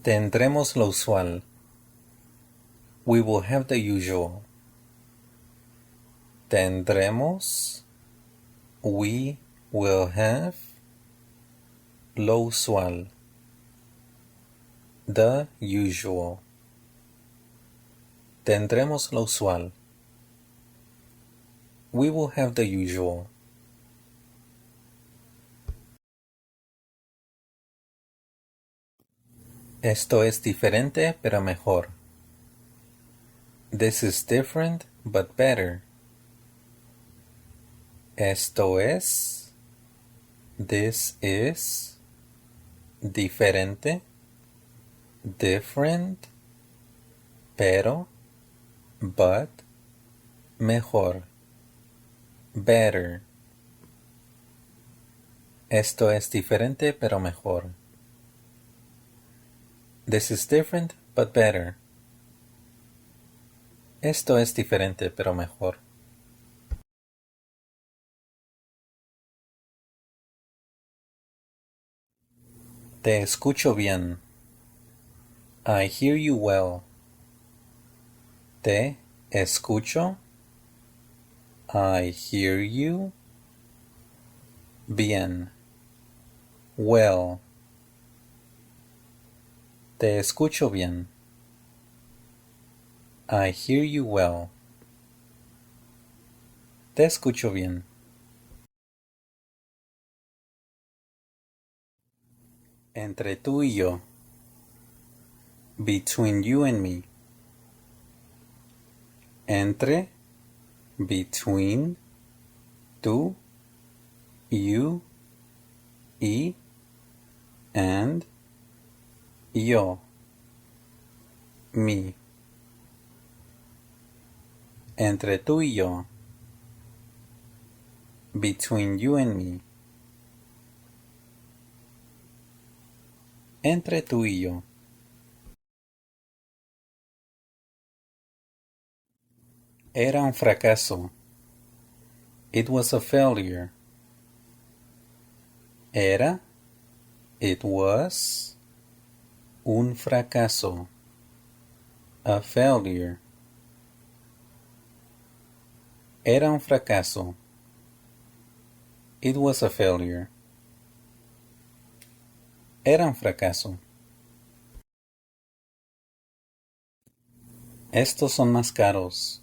Tendremos lo usual. We will have the usual. Tendremos. We will have. Lo usual. The usual. Tendremos lo usual. We will have the usual. Esto es diferente pero mejor. This is different but better. Esto es. This is. Diferente. Different. Pero. But. Mejor. Better. Esto es diferente pero mejor. This is different but better. Esto es diferente pero mejor. Te escucho bien. I hear you well. Te escucho. I hear you. Bien. Well. Te escucho bien. I hear you well. Te escucho bien. Entre tú y yo. Between you and me. Entre. Between. Tú. You. Y. And. Yo. Me. Entre tú y yo. Between you and me. Entre tú y yo. Era un fracaso. It was a failure. Era. It was. Un fracaso. A failure. Era un fracaso. It was a failure. Era un fracaso. Estos son más caros.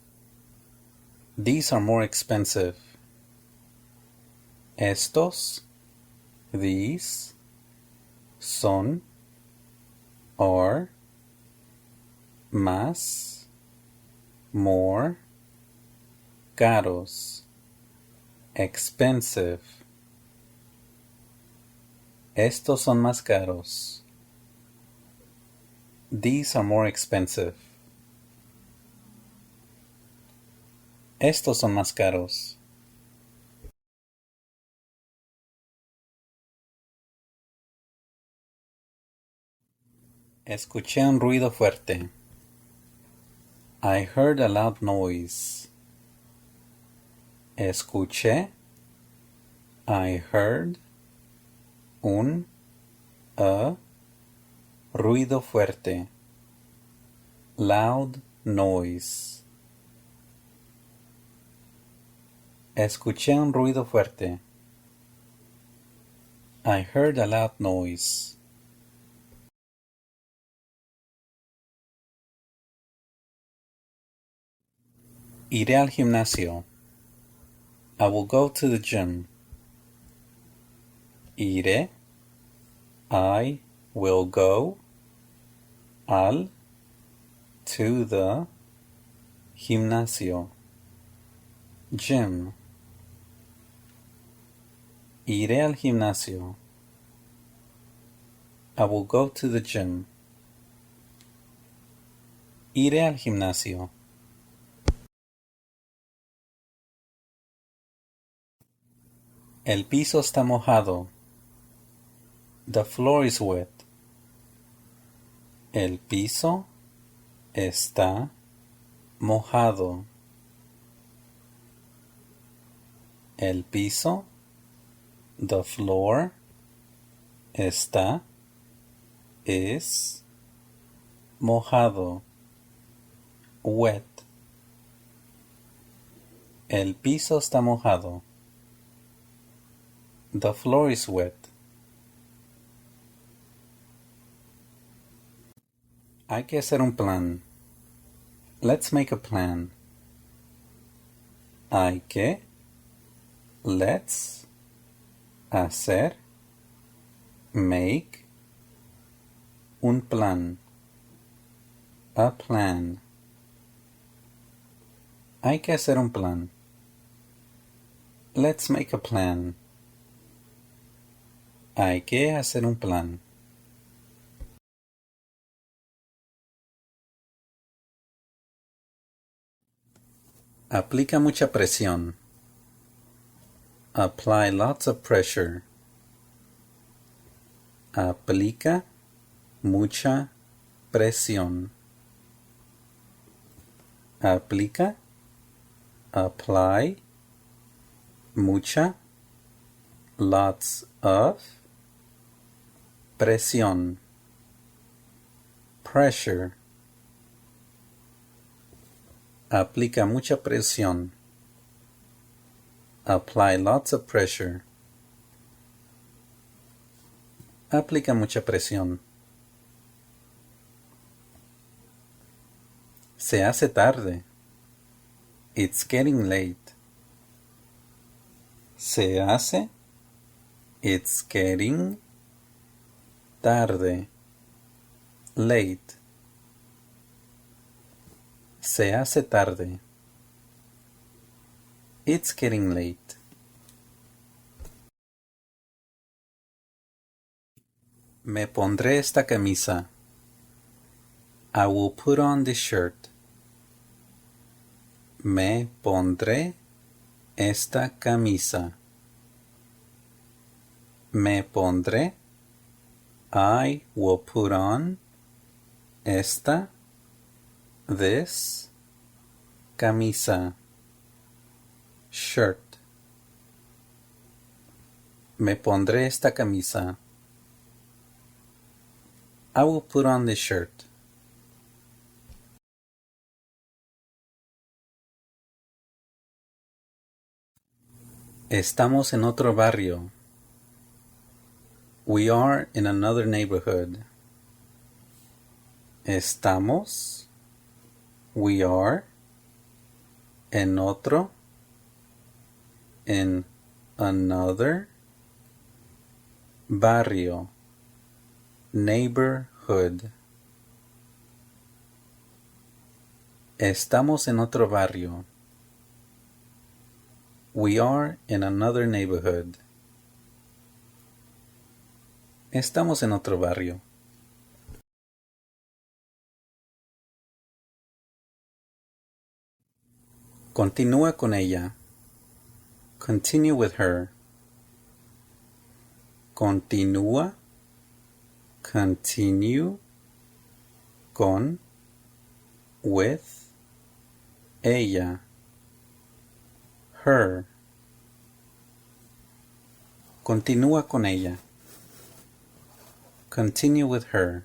These are more expensive. Estos. These. Son. Are. Más. More. Caros. Expensive. Estos son más caros. These are more expensive. Estos son más caros. Escuché un ruido fuerte. I heard a loud noise. Escuché. I heard. Un. A. Ruido fuerte. Loud noise. Escuché un ruido fuerte. I heard a loud noise. Iré al gimnasio. I will go to the gym. Iré. I will go. Al. To the. Gimnasio. Gym. Iré al gimnasio. I will go to the gym. Iré al gimnasio. El piso está mojado. The floor is wet. El piso está mojado. El piso, the floor, está, is, mojado, wet. El piso está mojado. The floor is wet. Hay que hacer un plan. Let's make a plan. Hay que, let's, hacer, make, un plan. A plan. Hay que hacer un plan. Let's make a plan. Hay que hacer un plan. Aplica mucha presión. Apply lots of pressure. Aplica mucha presión. Aplica, apply, mucha, lots of, presión, pressure. Aplica mucha presión. Apply lots of pressure. Aplica mucha presión. Se hace tarde. It's getting late. Se hace. It's getting tarde. Late. Se hace tarde. It's getting late. Me pondré esta camisa. I will put on this shirt. Me pondré esta camisa. Me pondré. I will put on esta, this, camisa, shirt. Me pondré esta camisa. I will put on this shirt. Estamos en otro barrio. We are in another neighborhood. Estamos. We are. En otro. In another. Barrio. Neighborhood. Estamos en otro barrio. We are in another neighborhood. Estamos en otro barrio. Continúa con ella. Continue with her. Continúa. Continue. Con. With. Ella. Her. Continúa con ella. Continue with her.